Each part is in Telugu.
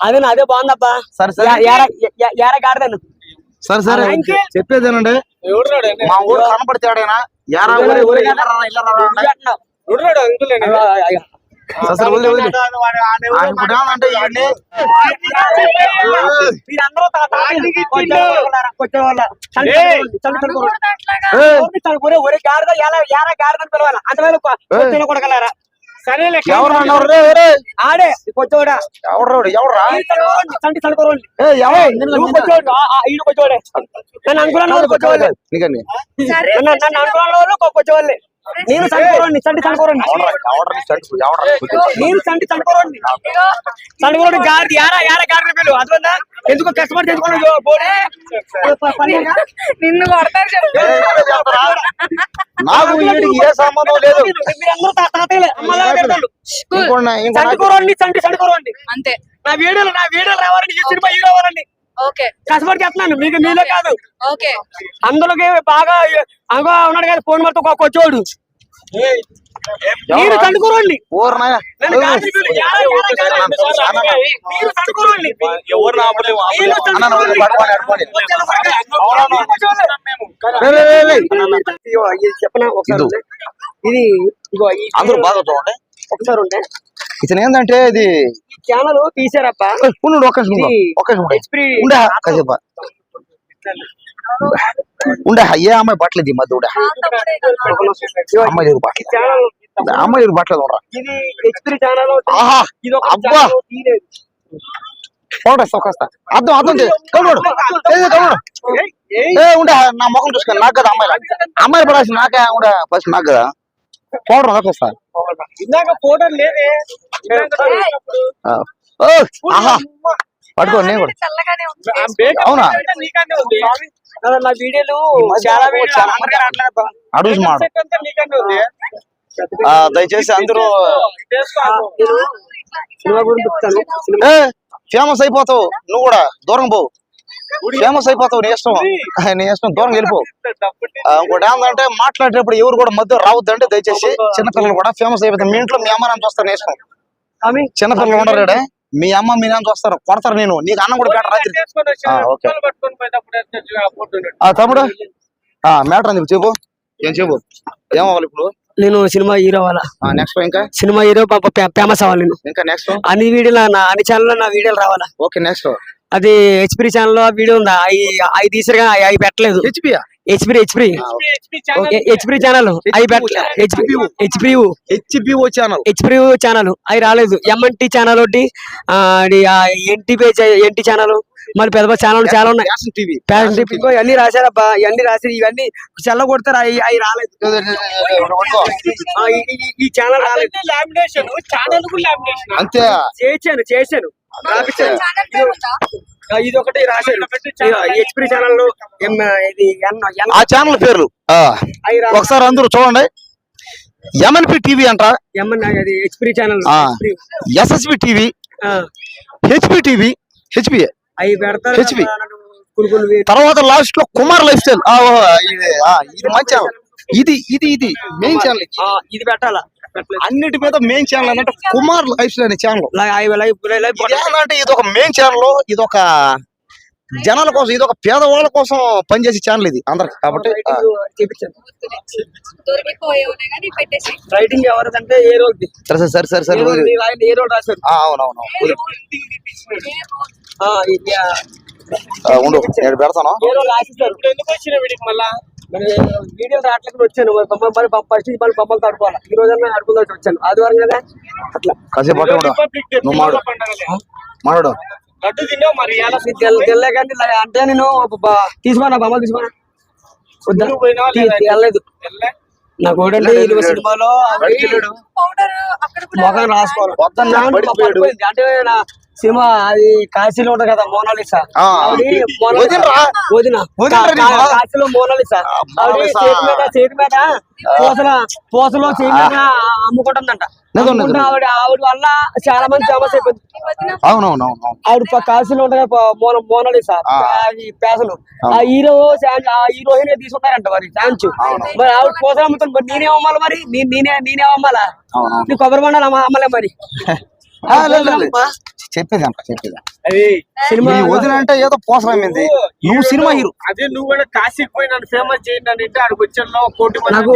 అదే అదే బాగుందబ్బా. సరే సరే ఏరా గార్డెన్. సరే సరే చెప్పేదేనండి, మా ఊరు కనపడితే ఆడైనా యారా అంటే కొడగలరా సరే ఆడే కొచ్చోడా ఎవరు ఎవరా చంటి చదువుకోండి నన్ను అనుకున్నాను కొచ్చోళ్ళే నన్ను అనుకున్న కొచ్చోళ్ళే నేను చదువుకోండి చంటి చదువుకోండి నేను చంటి చదువుకోండి చదువుకోండి గాడి యారా యారా గాడి పిల్లలు అదొందా ఎందుకు కష్టపడి తెచ్చుకోండి నిన్ను నాకు ఏ సంబంధం లేదు. మీరందరూ తాతయ్యలే చదువుకోండి చంటి చదువుకోండి అంతే. నా వీడియోలు రావాలండి ఈ సినిమా హీరో అవ్వాలండి. ఓకే కష్టపడి చెప్తున్నాను మీకు మీలో కాదు. ఓకే అందులోకి బాగా అంగా ఉన్నాడు కదా ఫోన్ మొత్తం కొచ్చోడు మీరు చదువుకోండి చెప్పనా ఒకసారి ఇది అందరూ బాగా చూడండి ఒకసారి ఉంటే ఇతను ఏంటంటే ఇది ఛానల్ తీసారప్ప ఉండే ఏ అమ్మాయి బట్టలేదు ఈ మధ్య అమ్మాయి బట్టలు అమ్మాయి బట్టలేదు ఇది హెచ్పీ ఛానల్. అబ్బా అర్థం అర్థం ఉండే నా ముఖం చూసుకొని నాకు కదా అమ్మాయి పడాల్సి నాకే ఉండే ఫస్ట్ నాకు కదా పౌడర్ అదొకొస్తా ఫోటో లేదే పట్టుకో నేను కూడా అవునా నా వీడియోలు చాలా అడుగు మాట దయచేసి అందరూ ఫేమస్ అయిపోతావు నువ్వు కూడా దూరం పోవు ఫేమస్ అయిపోతావు నీ ఇష్టం దూరం వెళ్ళిపో. ఇంకోటి ఏంటంటే మాట్లాడేటప్పుడు ఎవరు కూడా మధ్య రావద్దంటే దయచేసి చిన్నపిల్లలు కూడా ఫేమస్ అయిపోతారు. మీ ఇంట్లో మీ అమ్మ నాన్న చూస్తారు నీ ఇష్టం. చిన్నపిల్లలు ఉండరు మీ అమ్మ మీ నాన్న చూస్తారు కొడతారు. నేను నీకు అన్నం కూడా పెట్ట రాత్రి తమ్ముడు మ్యాటర్ అని చెప్పు ఏం చెప్పు ఏమవ్వాలి ఇప్పుడు. నేను సినిమా హీరో అవ్వాలా. నెక్స్ట్ ఇంకా సినిమా హీరో ఫేమస్ అవ్వాలి. నేను ఇంకా నెక్స్ట్ అన్ని వీడియోలు అన్ని ఛానల్లో నా వీడియోలు రావాలా. ఓకే నెక్స్ట్ అది హెచ్పీ ఛానల్ లో వీడియో ఉందా అవి తీసారుగా అవి పెట్టలేదు. హెచ్పీ ఛానల్ అవి హెచ్పీ ఛానల్ అవి రాలేదు. ఎంఎన్టీ ఛానల్ ఒకటి ఎన్టీ ఛానల్ మరి పెద్ద ఛానల్ చాలా ఉన్నాయి. ఫ్యాషన్ టీవీ ఇవన్నీ రాశారబ్బా ఇవన్నీ రాశారు. ఇవన్నీ చల్ల కొడతారు అవి రాలేదు. ఈ ఛానల్ రాలేదు. అంతే చేశాను ఇది ఒకటి రాశారు. హెచ్పీ ఛానల్ ఇది ఆ ఛానల్ పేర్లు ఒకసారి అందరూ చూడండి. ఎంఎన్పి టీవీ అంట, HP channel, SSP TV, HP TV, HP అవి పెడతారు. తర్వాత లాస్ట్ లో కుమార్ లైఫ్ స్టైల్ ఇది మంచి ఇది ఇది ఇది మెయిన్ ఛానల్. ఇది పెట్టాలా అన్నిటి మీద మెయిన్ ఛానల్ అంటే కుమార్ లైఫ్ స్టైల్ అనే ఛానల్. అంటే ఇది ఒక మెయిన్ ఛానల్, ఇది ఒక జనాల కోసం, ఇది ఒక పేదవాళ్ళ కోసం పనిచేసే ఛానల్ ఇది అందరికి. కాబట్టి రైటింగ్ ఎవరిదంటే ఏ రోజు సరే సరే సరే సరే ఏ రోజు రాశారు. అవునవును ఉండు నేను పెడతాను. ఎందుకు వచ్చిన వీడికి మళ్ళా వీడియో రావట్లేదు వచ్చాను. మరి ఫస్ట్ మళ్ళీ బొమ్మలు తడుకోవాలి. ఈ రోజన్నా అడుగుదాల్సి వచ్చాను. ఆదివారం కదా అట్లా కాసేపు నువ్వు మాట్లాడు తెల్లే కానీ అంటే నేను తీసుకున్నా బొమ్మలు తీసుకున్నా వెళ్ళలేదు. నాకు ఏంటంటే ఇరవై సినిమాలో మొఖం రాసుకోవాలి. అంటే నా సినిమా అది కాశీలో ఉంటది కదా మోనాలిసా, వదిన కాశీలో మోనాలిసా చేతి మీద పూసలో చేతి మీద అమ్ముకుంటుందంట. ఆవిడ వల్ల చాలా మంది ఫేమస్ అయిపోయింది. ఆవిడ కాశీలో ఉంటది మోనాలిసా పేసలు. ఆ హీరోయిన్ తీసుకున్నారంట మరి ఛాన్స్. మరి ఆవిడ పూసలు అమ్ముతాను. మరి నేనే అమ్మాలి, మరి నేనే అమ్మాలా? నీ కొబ్బరి బండాలు అమ్మలే మరి. చెప్పేది అది సినిమా వదిన అంటే ఏదో పోసరమైంది. నువ్వు సినిమా హీరో. అదే నువ్వు కూడా కాశీకి పోయి నన్ను ఫేమస్ చేయండి అంటే ఆడికి వచ్చాను కోటి నాకు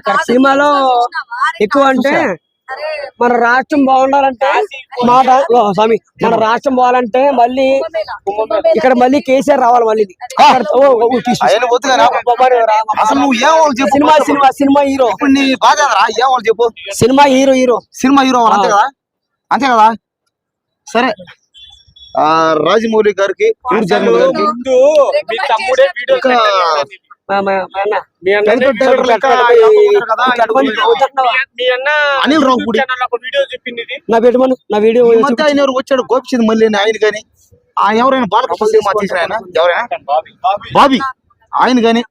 ఒక సినిమాలో ఎక్కువ అంటే మన రాష్ట్రం బాగుండాలంటే స్వామి మన రాష్ట్రం బాగాలంటే మళ్ళీ ఇక్కడ మళ్ళీ కేసీఆర్ రావాలి మళ్ళీ అసలు నువ్వు ఏం చెప్పు. సినిమా హీరో ఇప్పుడు నీ బాధ ఏం చెప్పు. సినిమా హీరో అంతే కదా అంతే కదా. సరే రాజమౌళి గారికి అనిల్ రావుపూడి నా వీడియో ఆయన ఎవరు వచ్చాడు గోపిచంద్ మళ్ళీ ఆయన కానీ ఎవరైనా బాలకృష్ణ సినిమా తీసిన ఆయన ఎవరైనా బాబీ ఆయన కానీ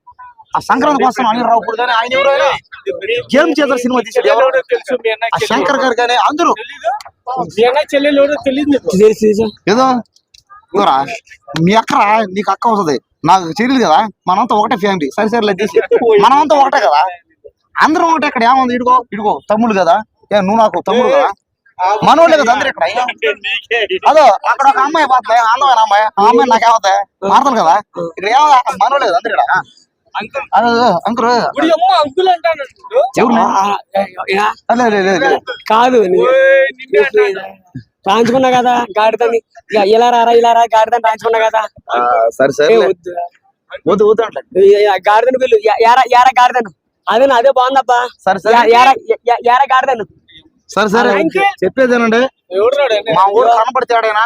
ఆ సంక్రాంతి కోసం అనిల్ రావుపూడి కానీ ఆయన ఎవరైనా గేమ్ చేద్దరు సినిమా తీసాడు ఎవరు శంకర్ గారు కానీ అందరూ ఏదో ఇవరా మీ అక్క నీకు అక్క అవుతుంది నాకు చెల్లెలు కదా మనంతా ఒకటే ఫ్యామిలీ సరిసరిలో తీసి మనమంతా ఒకటే కదా అందరం ఒకటే. ఇక్కడ ఏముంది ఇడుగో తమ్ముడు కదా నువ్వు నాకు తమ్ముడు కదా మనోళ్ళే కదా అందరు ఇక్కడ. అదో అక్కడ ఒక అమ్మాయి పోతుంది అందమైన అమ్మాయి ఆ అమ్మాయి నాకేమవుతాయి మారుతాను కదా ఇక్కడ ఏమో మనోళ్ళే కదా అందరు ఇక్కడ. అంకుల్ కాదు రాంచుకున్నా కదా గాడిదని ఇలా రారా గాడిదని రాంచుకున్నా కదా. సరే సరే వద్దు గాడిదని పిల్లు యారా గాడిదను అదే అదే బాగుందబ్బా. యారా గాడిదను. సరే సరే చెప్పేదేనండి మా ఊరు కనపడితేడైనా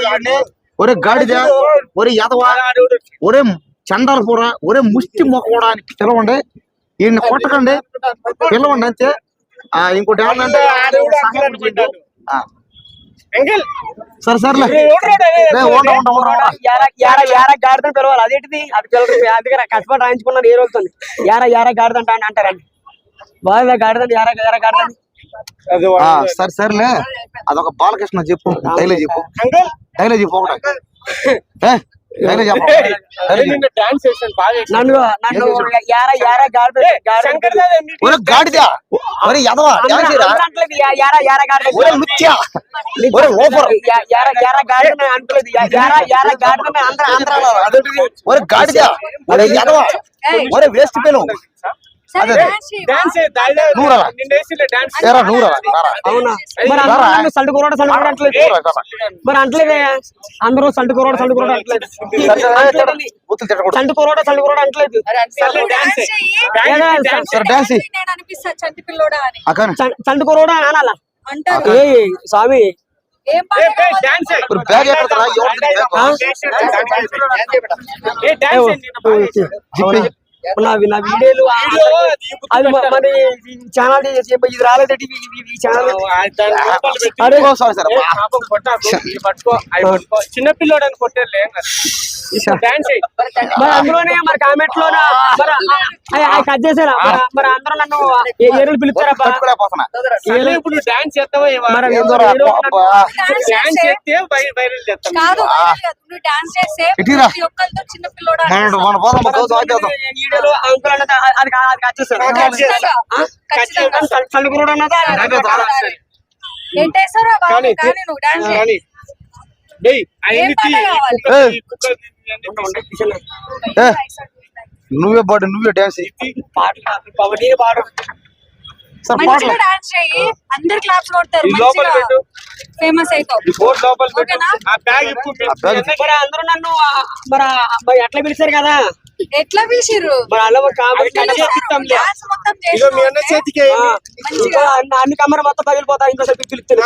అంటే ఒరే గాడిద ఒరే ఎదవా ఒరే చండాల కూర ఒరే ముష్టి మొక్కడా అని పిలవండి. ఈయన్ని కొట్టకండి పిలవండి అంతే. ఇంకోటి ఏమంటే సరే సరేలే గాడిదని పిలవాలి. అదేంటిది అది పిలవదు కష్టపడి రాయించుకున్నాను ఏ రోజుతుంది యారా గాడిదంట అని అంటారండి బాగా గాడిదని యారా గాడిదని. సరే సరేలే అదొక బాలకృష్ణ చెప్పు డైలాగ్ చెప్పు ఒకటి వేస్ట్ పేను సంటు కూర మరి అంటలేదే అందరూ సంటు కూర అంటలేదు సంటు కూర అంటలేదు సంటు కూర అనాలా ఏ స్వామి నా వీడియోలు అది మరి ఛానల్ ఇది రాలేదు ఈ ఛానల్ చిన్నపిల్లోడు అని కొట్టారులే మరి అందులోనే మరి కామెంట్ లో కట్ చేశారా మరి అందరూ నన్ను ఏరులు పిలుస్తారా ఇప్పుడు డాన్స్ చేస్తావా అంకుల్ అది కట్ చేస్తారు సండుకురుడు అన్నదా నువ్వే డాన్స్ పాడు డాన్స్ చేయి అందరు క్లాప్స్ కొడతారు ఫేమస్ అవుతావు. అందరూ నన్ను మరి ఎట్లా పిలిచారు కదా ఎట్లా పిలిచిర్రు మరి అలా అన్ని కమ్మర మొత్తం పగిలిపోతా ఇంకోసారి పిలుస్తారు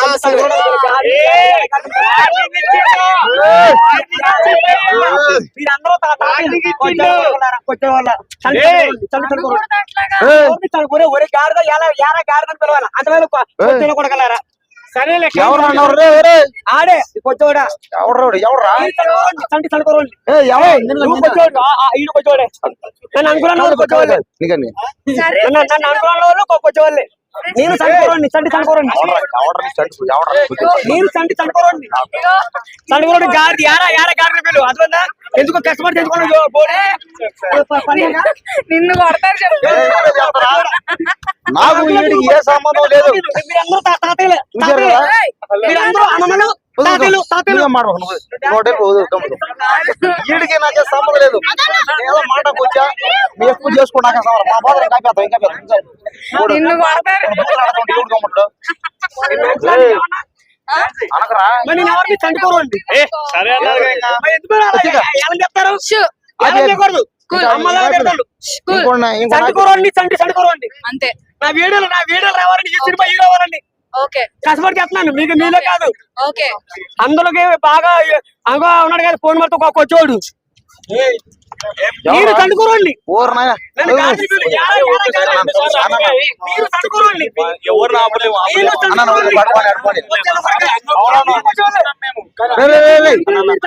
మీరందరూ ఒరే గాడిద గాడిదని పిలవాలి అంతవేళ కొడగలరా సరేలే ఆడే కొచ్చోడా ఎవరా సంటి సడుకోండి ఈడు కొచ్చోడే నన్ను అనుకున్న వాళ్ళు కొచ్చోళ్ళే నన్ను అనుకున్న వాళ్ళు కొచ్చోళ్ళే నేను చనిపోరండి నేను చంటి చనిపోరండి గాడి యారా గాడిన పిలువ అట్లా ఎందుకు కష్టపడి తెచ్చుకోండి నిన్ను కొడతారు చెప్పు. నాకు వీడికి ఏ సంబంధం లేదు. మీరందరూ తాతయ్యలే. చూశారు కదా? ఏయ్, మీరందరూ అన్నలు తాతయ్యలు తాతయ్యలు. నువ్వే మాట నువ్వు. నోటే పోదు, గమ్మున. వీడికి నాకే సంబంధం లేదు. ఏదో మాటకు వచ్చా మీ ఎక్కువ చేసుకున్నాక సంబంధం. మా ఫాదర్ ఇంకా పెద్ద ఇంకా పెద్ద నిన్ను కొడతారు. అనకరా మరి నేను ఎవరిని చండుకోరండి. సరే అన్నారు ఇంకా. ఎందుకు ఎలా చెప్తారు? షూ. ఎలా చెప్పకూడదు. అమ్మలా పెడతాడు. చండుకోరండి చండుకోరండి. అంతే. నా వీడియోలు రావాలండి. ఈ సినిమా హీరో అవ్వాలండి. ఓకే కష్టపడి చెప్తున్నాను. మీకు మీలో కాదు. ఓకే. అందులోకి బాగా అంగా ఉన్నాడు కదా ఫోన్ మళ్ళీ ఒక కొచ్చోడు. మీరు చండుకోరండి. ఊరు నాయన మీరు చండుకోరండి. ఎవరు ఆపలేము. అన్న నువ్వు పడుకోని అడుకోని మీరు